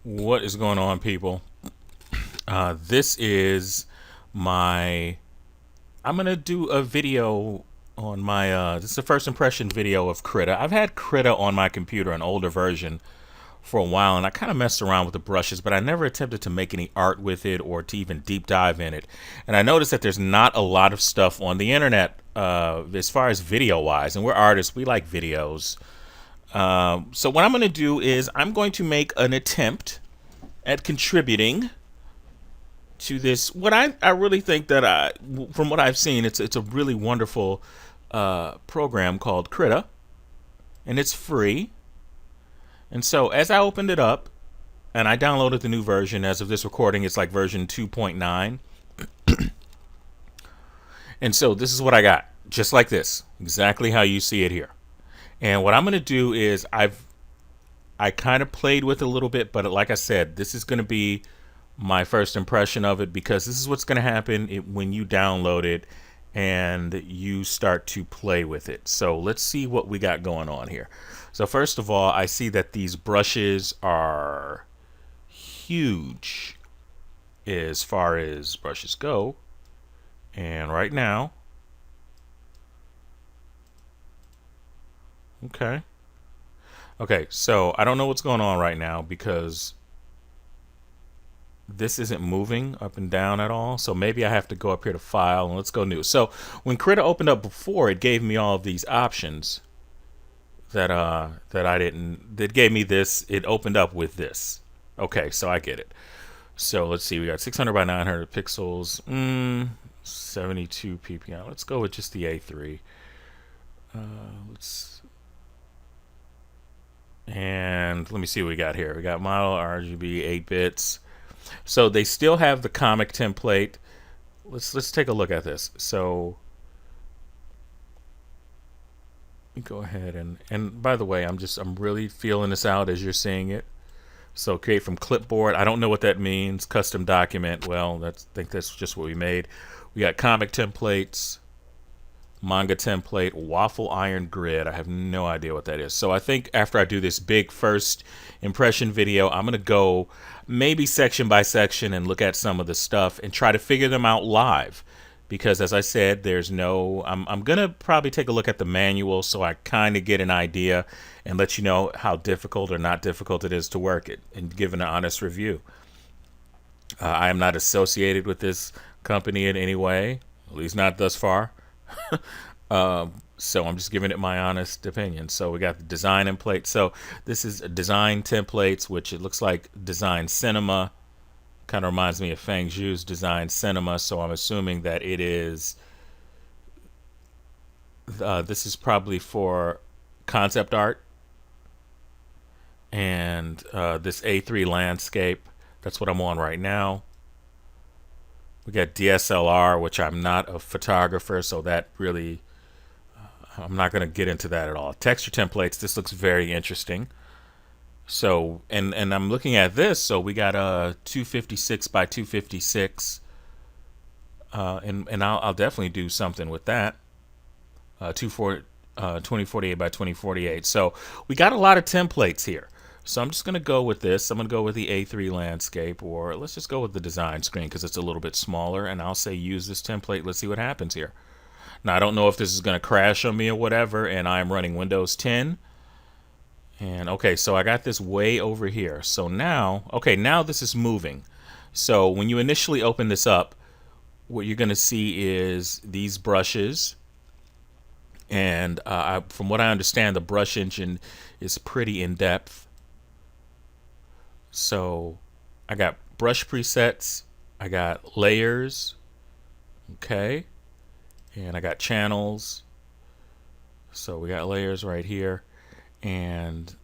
What is going on, people? This is my. I'm gonna do a video on my. This is the first impression video of Krita. I've had Krita on my computer, an older version, for a while, and I kind of messed around with the brushes, but I never attempted to make any art with it or to even deep dive in it. And I noticed that there's not a lot of stuff on the internet as far as video wise, and we're artists. We like videos. So what I'm going to do is I'm going to make an attempt at contributing to this. What I really think that from what I've seen, it's a really wonderful program called Krita, and it's free. And so as I opened it up and I downloaded the new version, as of this recording, it's like version 2.9. And so this is what I got, just like this, exactly how you see it here. And what I'm going to do is I kind of played with it a little bit, but like I said, this is going to be my first impression of it, because this is what's going to happen when you download it and you start to play with it. So let's see what we got going on here. So first of all, I see that these brushes are huge as far as brushes go. And right now, okay. Okay, so I don't know what's going on right now because this isn't moving up and down at all. So maybe I have to go up here to file and let's go new. So when Krita opened up before, it gave me all of these options that I didn't, that gave me this. It opened up with this. Okay, so I get it. So let's see, we got 600 by 900 pixels, 72 ppi. Let's go with just the A3. Let's and let me see what we got here. We got model RGB 8 bits. So they still have the comic template. Let's take a look at this. So go ahead and by the way, I'm really feeling this out as you're seeing it. So create from clipboard. I don't know what that means. Custom document. Well, I think that's just what we made. We got comic templates, manga template, waffle iron grid. I have no idea what that is. So I think after I do this big first impression video, I'm gonna go maybe section by section and look at some of the stuff and try to figure them out live. Because as I said, there's no, I'm gonna probably take a look at the manual so I kind of get an idea and let you know how difficult or not difficult it is to work it and give an honest review. I am not associated with this company in any way, at least not thus far. So I'm just giving it my honest opinion. So we got the design template. So this is design templates, which it looks like design cinema. Kind of reminds me of Feng Zhu's design cinema. So I'm assuming that it is. This is probably for concept art, and this A3 landscape. That's what I'm on right now. We got DSLR, which I'm not a photographer, so that really I'm not going to get into that at all. Texture templates. This looks very interesting. So and I'm looking at this. So we got a 256 by 256, and I'll definitely do something with that. 2048 by 2048. So we got a lot of templates here. So I'm just going to go with this. I'm going to go with the A3 landscape, or let's just go with the design screen because it's a little bit smaller, and I'll say use this template. Let's see what happens here. Now, I don't know if this is going to crash on me or whatever, and I'm running Windows 10. And okay, so I got this way over here. So now, okay, now this is moving. So when you initially open this up, what you're going to see is these brushes. And from what I understand, the brush engine is pretty in depth. So I got brush presets, I got layers, okay, and I got channels. So we got layers right here, and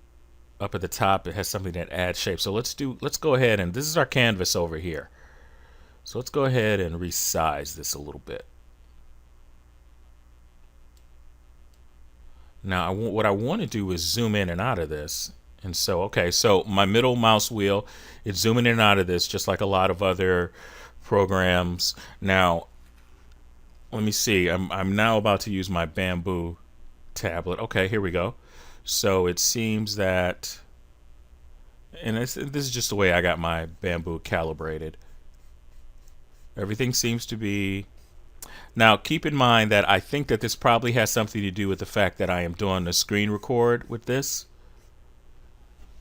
up at the top it has something that adds shape. So let's go ahead, and this is our canvas over here. So let's go ahead and resize this a little bit. Now what I want to do is zoom in and out of this. And so, okay, so my middle mouse wheel, it's zooming in and out of this just like a lot of other programs. Now, let me see. I'm now about to use my Bamboo tablet. Okay, here we go. So it seems that And this is just the way I got my bamboo calibrated. Everything seems to be. Now, keep in mind that I think that this probably has something to do with the fact that I am doing a screen record with this.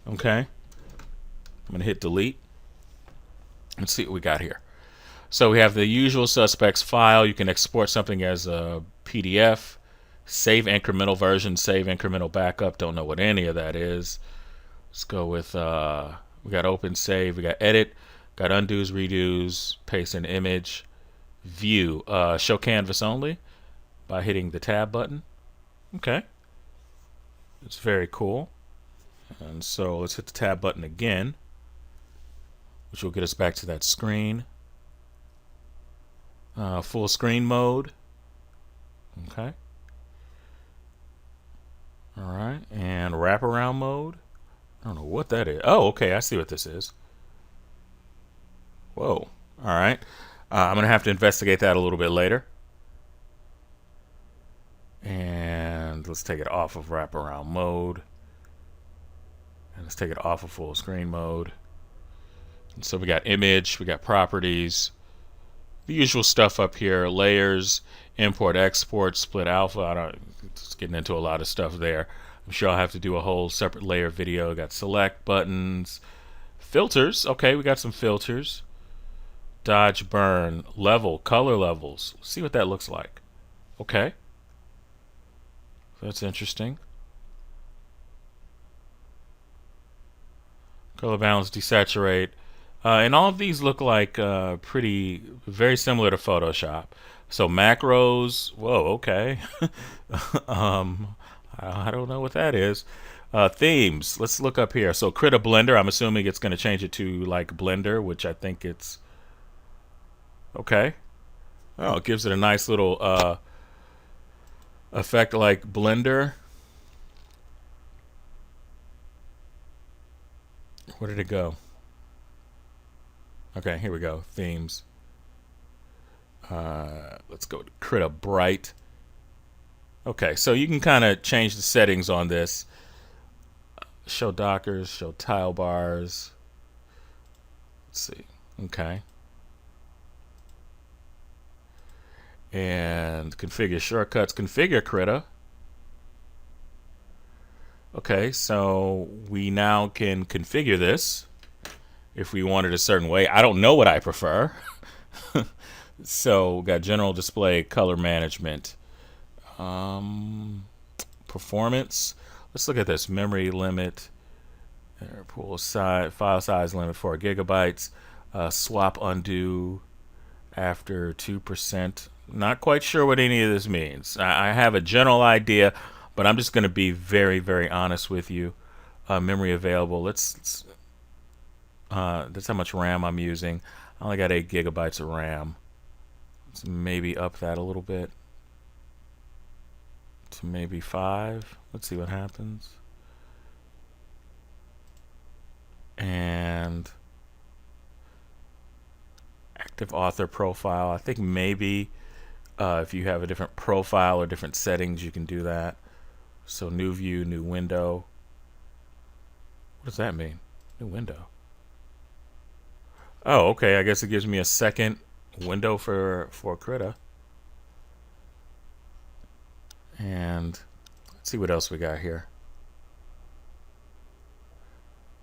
Okay. I'm going to hit delete. Let's see what we got here. So we have the usual suspects file. You can export something as a PDF, save incremental version, save incremental backup. Don't know what any of that is. Let's go with, we got open save, we got edit, got undos, redos, paste an image, view, show canvas only by hitting the tab button. Okay. It's very cool. And so let's hit the tab button again, which will get us back to that screen. Full screen mode. Okay. All right. And wraparound mode. I don't know what that is. Oh, okay. I see what this is. Whoa. All right. I'm going to have to investigate that a little bit later. And let's take it off of wraparound mode. And let's take it off of full screen mode. And so we got image, we got properties, the usual stuff up here, layers, import, export, split alpha. I don't, just getting into a lot of stuff there. I'm sure I'll have to do a whole separate layer video. Got select buttons, filters. Okay, we got some filters. Dodge, burn, level, color levels. Let's see what that looks like. Okay. That's interesting. Color balance, desaturate. And all of these look like very similar to Photoshop. So macros, whoa, okay. I don't know what that is. Themes, let's look up here. So Krita Blender, I'm assuming it's going to change it to like Blender, which I think it's, okay. Oh, it gives it a nice little effect like Blender. Where did it go? Okay, here we go. Themes. Let's go to Krita Bright. Okay, so you can kind of change the settings on this. Show dockers, show tile bars. Let's see. Okay. And configure shortcuts. Configure Krita. Okay, so we now can configure this if we want it a certain way. I don't know what I prefer. So we got general display, color management, performance. Let's look at this. Memory limit, pool size, file size limit 4 gigabytes, swap undo after 2%. Not quite sure what any of this means. I have a general idea, but I'm just going to be very, very honest with you. Memory available. That's how much RAM I'm using. I only got 8 gigabytes of RAM. Let's maybe up that a little bit to maybe 5. Let's see what happens. And active author profile. I think maybe if you have a different profile or different settings, you can do that. So new view, new window. What does that mean? New window. Oh, okay. I guess it gives me a second window for Krita. And let's see what else we got here.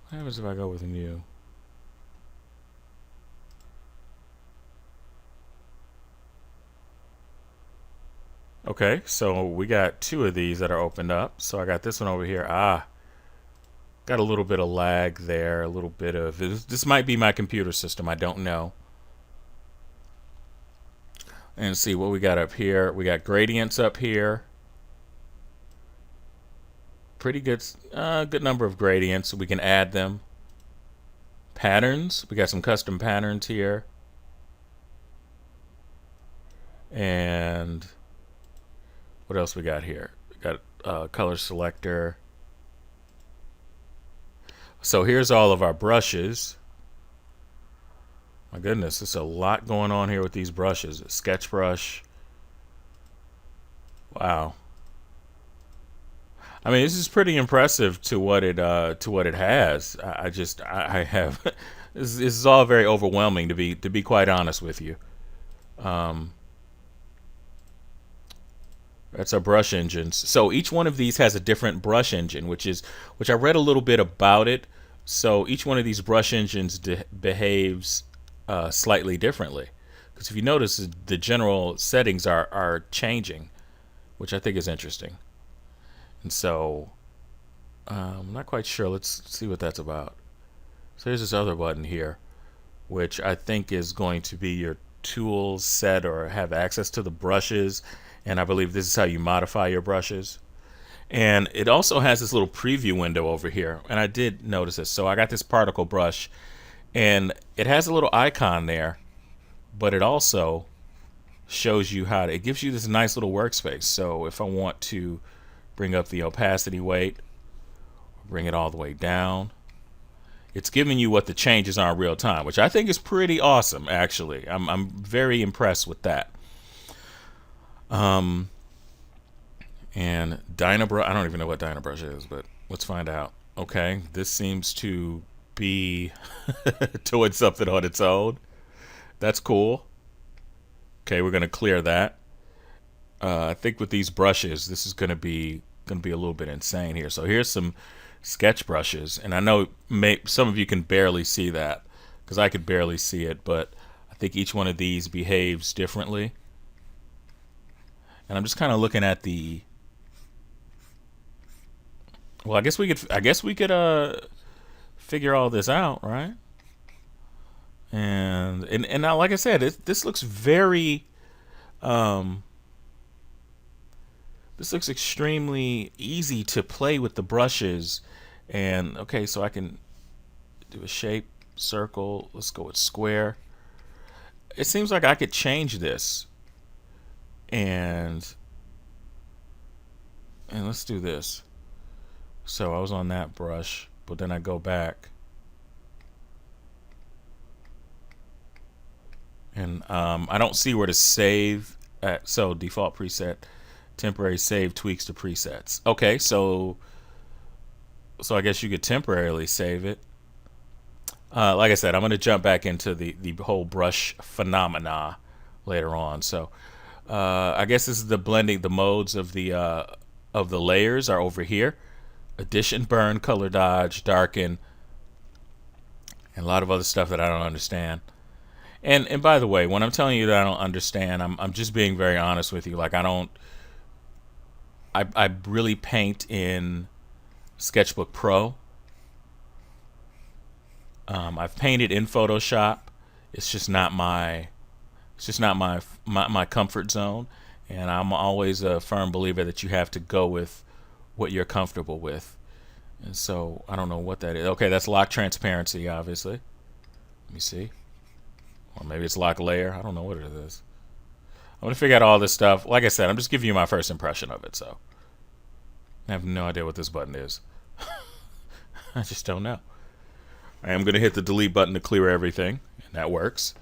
What happens if I go with new? Okay, so we got 2 of these that are opened up. So I got this one over here. Got a little bit of lag there, a little bit of this might be my computer system, I don't know. And see what we got up here. We got gradients up here. Pretty good good number of gradients. We can add them. Patterns, we got some custom patterns here. And what else we got here? We got color selector. So here's all of our brushes. My goodness, there's a lot going on here with these brushes. A sketch brush. Wow. I mean, this is pretty impressive to what it has. I have this is all very overwhelming to be quite honest with you. Um, that's our brush engines. So each one of these has a different brush engine, which I read a little bit about it. So each one of these brush engines behaves slightly differently. Because if you notice, the general settings are changing, which I think is interesting. And so I'm not quite sure. Let's see what that's about. So here's this other button here, which I think is going to be your tools set or have access to the brushes. And I believe this is how you modify your brushes. And it also has this little preview window over here. And I did notice this. So I got this particle brush, and it has a little icon there, but it also shows you how to, it gives you this nice little workspace. So if I want to bring up the opacity weight, bring it all the way down, it's giving you what the changes are in real time, which I think is pretty awesome. Actually, I'm very impressed with that. And Dynabrush, I don't even know what Dynabrush is, but let's find out. Okay, this seems to be towards something on its own. That's cool. Okay, we're gonna clear that. I think with these brushes, this is gonna be a little bit insane here. So here's some sketch brushes, and I know some of you can barely see that because I could barely see it, but I think each one of these behaves differently. And I'm just kind of looking at the. Well, I guess we could figure all this out, right? And now, like I said, this looks very um, this looks extremely easy to play with the brushes. And okay, so I can do a shape, circle. Let's go with square. It seems like I could change this, and let's do this. So I was on that brush, but then I go back, and I don't see where to save at. So default preset, temporary save tweaks to presets. Okay, so I guess you could temporarily save it. Like I said, I'm going to jump back into the whole brush phenomena later on. So I guess this is the blending. The modes of the layers are over here: addition, burn, color dodge, darken, and a lot of other stuff that I don't understand. And by the way, when I'm telling you that I don't understand, I'm just being very honest with you. Like I don't. I really paint in Sketchbook Pro. I've painted in Photoshop. It's just not my my comfort zone, and I'm always a firm believer that you have to go with what you're comfortable with. And so I don't know what that is. Okay, that's lock transparency, obviously. Let me see, or maybe it's lock layer. I don't know what it is. I'm gonna figure out all this stuff. Like I said, I'm just giving you my first impression of it. So I have no idea what this button is. I just don't know. I am going to hit the delete button to clear everything, and that works.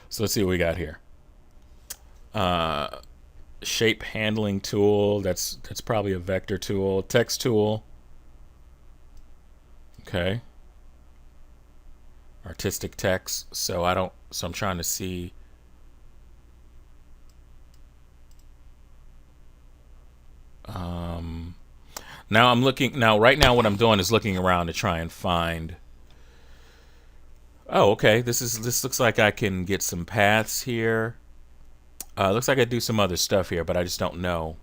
So let's see what we got here. Uh, Shape handling tool. That's probably a vector tool. Text tool. Okay. Artistic text. So I don't. So I'm trying to see. Um, Now I'm looking. Now right now, what I'm doing is looking around to try and find. Oh, okay. This looks like I can get some paths here. Looks like I do some other stuff here, but I just don't know.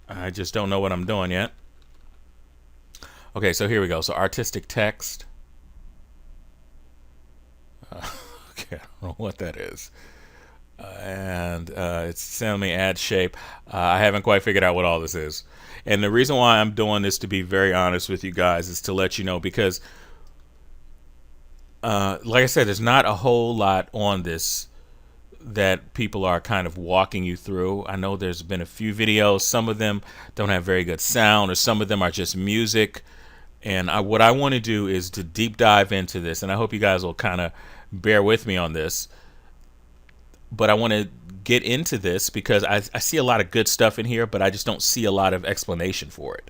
I just don't know what I'm doing yet. Okay, so here we go. So artistic text. Okay, I don't know what that is. And it's telling me add shape. I haven't quite figured out what all this is. And the reason why I'm doing this, to be very honest with you guys, is to let you know because, like I said, there's not a whole lot on this that people are kind of walking you through. I know there's been a few videos. Some of them don't have very good sound, or some of them are just music. And what I want to do is to deep dive into this, and I hope you guys will kind of bear with me on this. but I want to get into this because I see a lot of good stuff in here, but I just don't see a lot of explanation for it.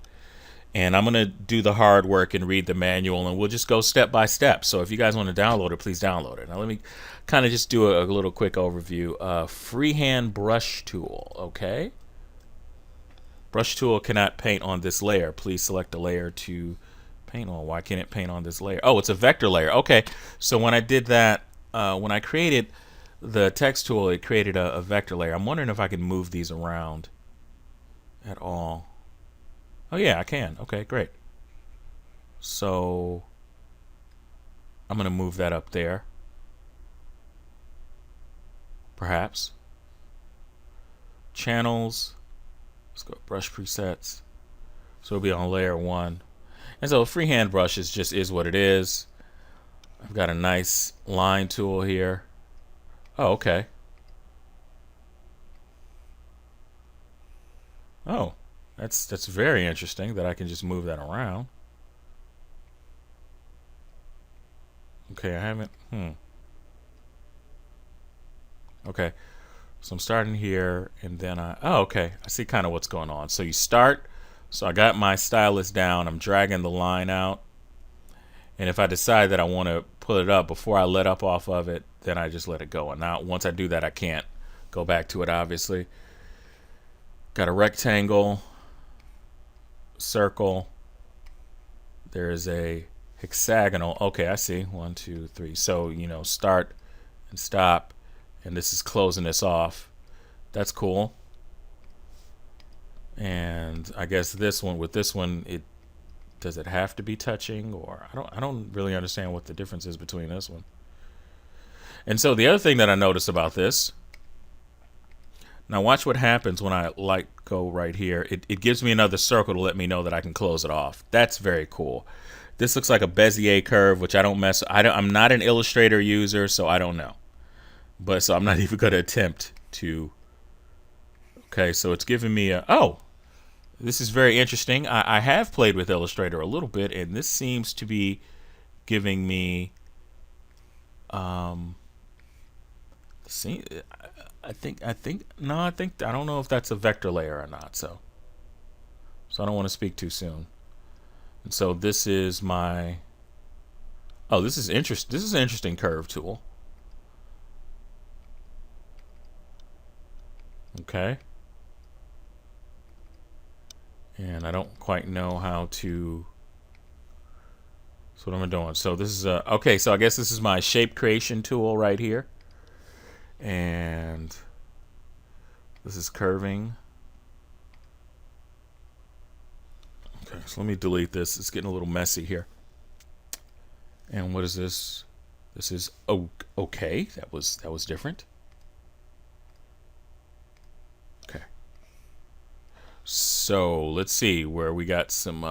And I'm going to do the hard work and read the manual, and we'll just go step by step. So if you guys want to download it, please download it. Now let me kind of just do a little quick overview. Freehand brush tool, okay? Brush tool cannot paint on this layer. Please select a layer to paint on. Why can't it paint on this layer? Oh, it's a vector layer. Okay, so when I did that, when I created the text tool, it created a vector layer. I'm wondering if I can move these around at all. Oh yeah, I can. Okay, great. So I'm going to move that up there. Perhaps. Channels. Let's go brush presets. So it'll be on layer 1. And so freehand brush is what it is. I've got a nice line tool here. Oh, okay. Oh, that's very interesting that I can just move that around. Okay, I haven't. Okay, so I'm starting here, and then oh, okay, I see kind of what's going on. So you start. So I got my stylus down. I'm dragging the line out, and if I decide that I want to pull it up before I let up off of it, then I just let it go. And now once I do that, I can't go back to it. Obviously, got a rectangle, circle. There's a hexagonal. Okay, I see. 1, 2, 3. So start and stop, and this is closing this off. That's cool. And I guess this one, does it have to be touching, or I don't really understand what the difference is between this one. And so the other thing that I noticed about this, now watch what happens when I go right here. It gives me another circle to let me know that I can close it off. That's very cool. This looks like a Bezier curve, which I don't mess. I'm not an Illustrator user, so I don't know. But so I'm not even going to attempt to. Okay, so it's giving me oh, this is very interesting. I have played with Illustrator a little bit, and this seems to be giving me see, I don't know if that's a vector layer or not, so I don't want to speak too soon. And so this is my this is this is an interesting curve tool. Okay. And I don't quite know how to. So what am I doing? So this is okay. So I guess this is my shape creation tool right here, and this is curving. Okay, so let me delete this. It's getting a little messy here. And what is this? This is okay. That was different. So let's see where we got some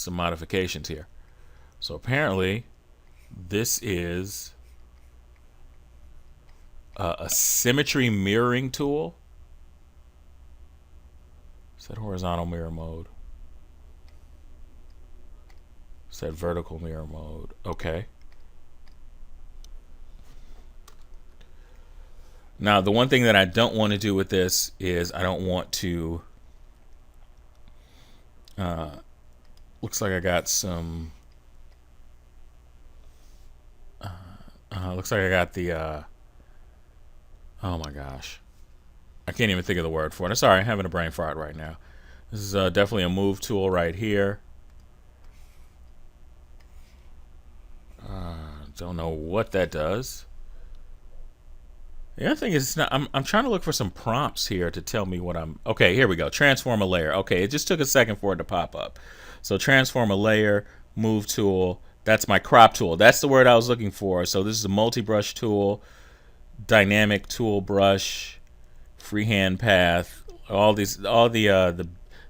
modifications here. So apparently, this is a symmetry mirroring tool. Set horizontal mirror mode. Set vertical mirror mode. Okay. Now the one thing that I don't want to do with this is I don't want to. Looks like I got some. Looks like I got the. Oh my gosh, I can't even think of the word for it. Sorry, I'm having a brain fart right now. This is definitely a move tool right here. Don't know what that does. The other thing is, it's not, I'm trying to look for some prompts here to tell me what I'm. Okay, here we go. Transform a layer. Okay, it just took a second for it to pop up. So transform a layer, move tool. That's my crop tool. That's the word I was looking for. So this is a multi-brush tool, dynamic tool brush, freehand path. All the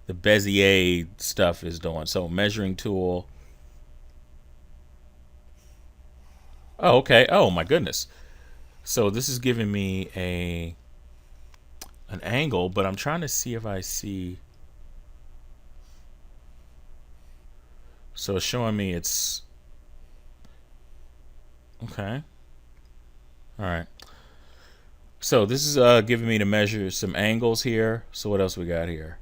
Bezier stuff is doing. So measuring tool. Oh, okay. Oh my goodness. So this is giving me an angle, but I'm trying to see if I see. So it's showing me it's okay. All right. So this is giving me to measure some angles here. So what else we got here?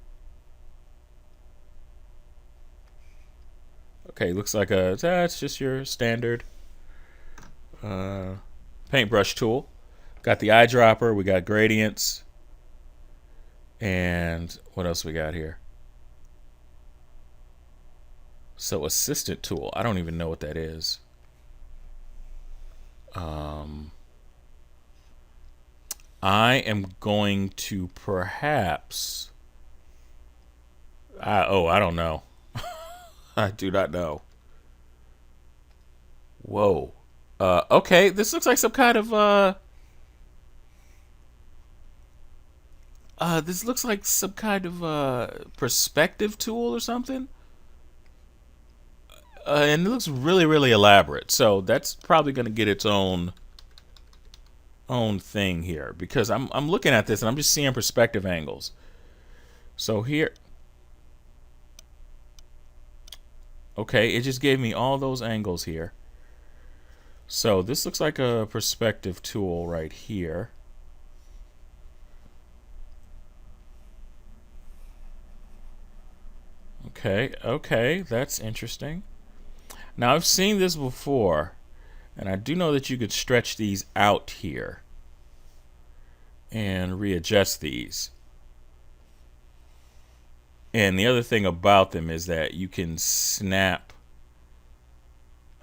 Okay, looks like that's just your standard uh, paintbrush tool. Got the eyedropper. We got gradients. And what else we got here? So assistant tool. I don't even know what that is. I am going to perhaps. I don't know. I do not know. Whoa. Okay, this looks like some kind of this looks like some kind of perspective tool or something. And it looks really, really elaborate. So that's probably going to get its own thing here because I'm looking at this and I'm just seeing perspective angles. So here, okay, it just gave me all those angles here. So this looks like a perspective tool right here. Okay, that's interesting. Now I've seen this before, and I do know that you could stretch these out here and readjust these. And the other thing about them is that you can snap.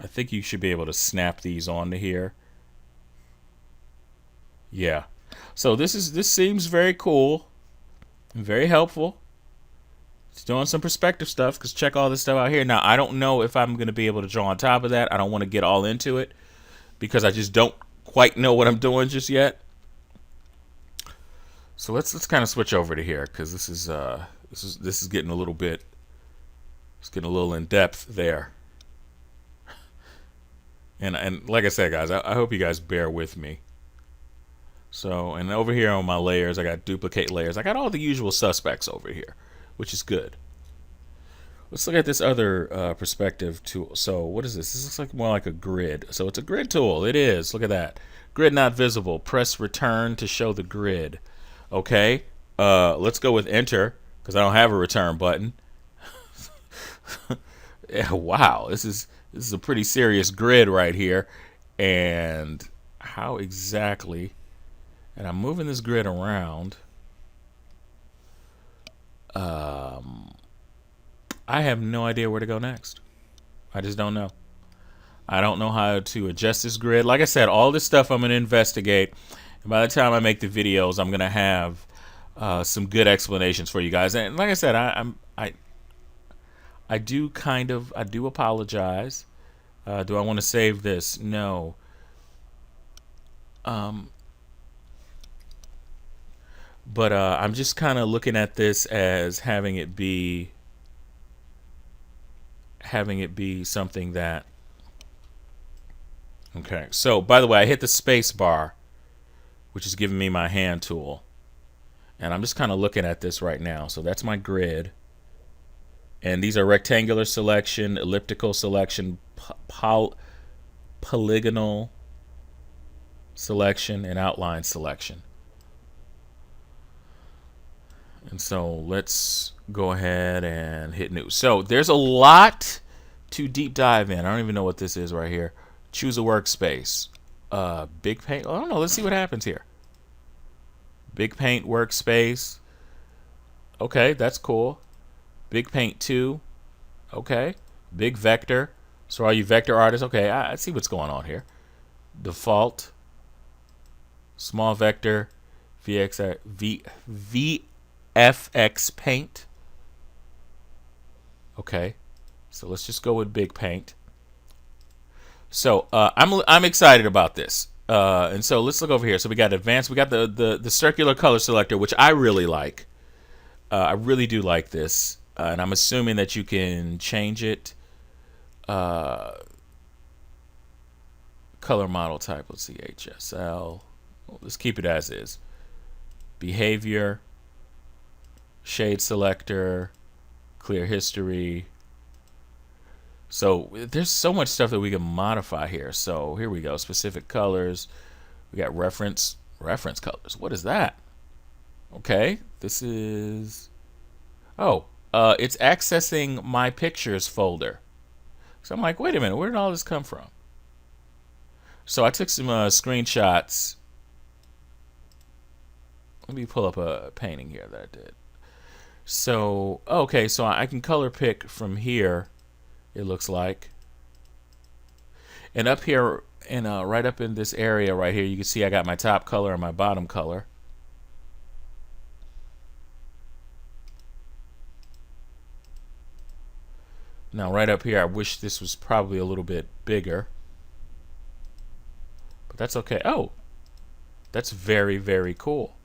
I think you should be able to snap these onto here. Yeah. So this seems very cool and very helpful. It's doing some perspective stuff because check all this stuff out here. Now I don't know if I'm going to be able to draw on top of that. I don't want to get all into it because I just don't quite know what I'm doing just yet. So let's kind of switch over to here because this is getting a little bit. It's getting a little in depth there. And like I said, guys, I hope you guys bear with me. So, and over here on my layers, I got duplicate layers. I got all the usual suspects over here, which is good. Let's look at this other perspective tool. So what is this? This looks like more like a grid. So it's a grid tool. It is. Look at that. Grid not visible. Press return to show the grid. Okay. Let's go with enter because I don't have a return button. Yeah, wow. This is a pretty serious grid right here. And how exactly? And I'm moving this grid around. I have no idea where to go next. I just don't know. I don't know how to adjust this grid. Like I said, all this stuff I'm going to investigate. And by the time I make the videos, I'm going to have some good explanations for you guys. And like I said, I do apologize. Do I want to save this? No. But I'm just kind of looking at this as having it be something that. Okay. So by the way, I hit the space bar, which is giving me my hand tool, and I'm just kind of looking at this right now. So that's my grid. And these are rectangular selection, elliptical selection, polygonal selection, and outline selection. And so let's go ahead and hit new. So there's a lot to deep dive in. I don't even know what this is right here. Choose a workspace. Big paint. I don't know. Let's see what happens here. Big paint workspace. Okay, that's cool. Big paint 2. Okay. Big vector. So are you vector artists? Okay, I see what's going on here. Default. Small vector. VFX paint. Okay. So let's just go with big paint. So I'm excited about this. And so let's look over here. So we got advanced. We got the circular color selector, which I really like. I really do like this. And I'm assuming that you can change it. Color model type. Let's see, HSL. Let's keep it as is. Behavior. Shade selector. Clear history. So there's so much stuff that we can modify here. So here we go. Specific colors. We got reference Reference colors. What is that? Okay, this is. Oh, it's accessing my pictures folder. So I'm like, wait a minute, where did all this come from? So I took some screenshots. Let me pull up a painting here that I did. So, okay, so I can color pick from here, it looks like. And up here, and right up in this area right here, you can see I got my top color and my bottom color. Now, right up here, I wish this was probably a little bit bigger. But that's okay. Oh, that's very, very cool.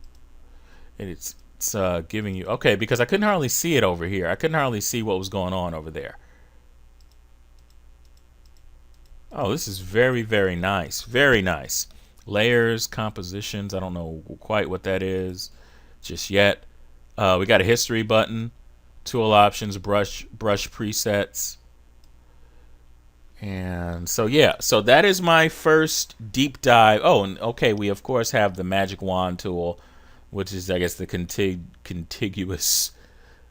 And it's giving you... Okay, because I couldn't hardly see it over here. I couldn't hardly see what was going on over there. Oh, this is very, very nice. Very nice. Layers, compositions. I don't know quite what that is just yet. We got a history button, tool options, brush presets. And so, yeah. So that is my first deep dive. Oh, and okay, we, of course, have the magic wand tool, which is, I guess, the contiguous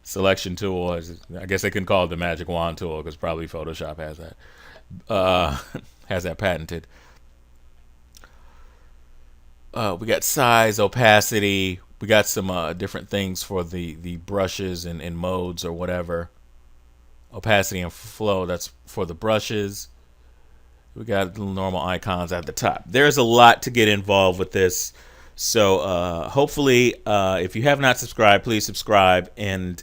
selection tool. I guess they can call it the magic wand tool because probably Photoshop has that. Has that patented. We got size, opacity. We got some different things for the brushes and modes or whatever. Opacity and flow, that's for the brushes. We got little normal icons at the top. There's a lot to get involved with this. So hopefully, if you have not subscribed, please subscribe. And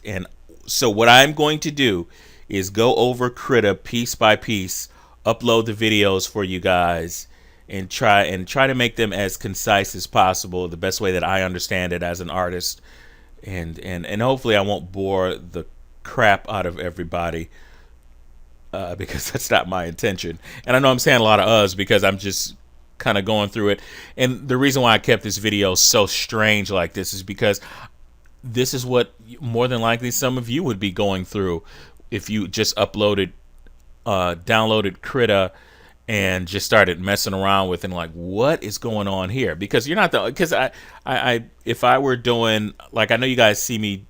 so what I'm going to do is go over Krita piece by piece, upload the videos for you guys, and try to make them as concise as possible, the best way that I understand it as an artist, and hopefully I won't bore the crap out of everybody, because that's not my intention. And I know I'm saying a lot of us because I'm just kind of going through it. And the reason why I kept this video so strange like this is because this is what more than likely some of you would be going through if you just downloaded Krita and just started messing around with and like, what is going on here? Because you're not because I if I were doing, like, I know you guys see me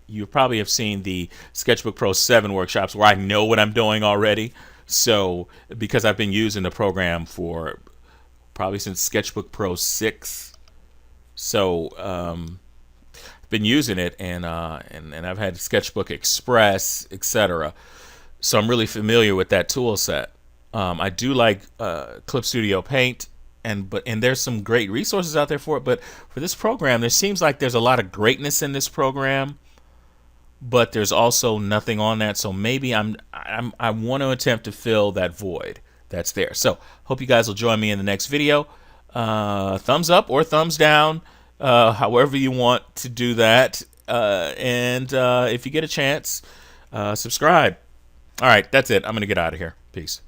you probably have seen the Sketchbook Pro 7 workshops where I know what I'm doing already. So because I've been using the program for probably since Sketchbook Pro 6, so I've been using it, and I've had Sketchbook Express, etc. So I'm really familiar with that tool set. I do like Clip Studio Paint, and there's some great resources out there for it. But for this program, there seems like there's a lot of greatness in this program, but there's also nothing on that. So maybe I want to attempt to fill that void that's there. So hope you guys will join me in the next video. Thumbs up or thumbs down, however you want to do that. And if you get a chance, subscribe. All right, that's it. I'm going to get out of here. Peace.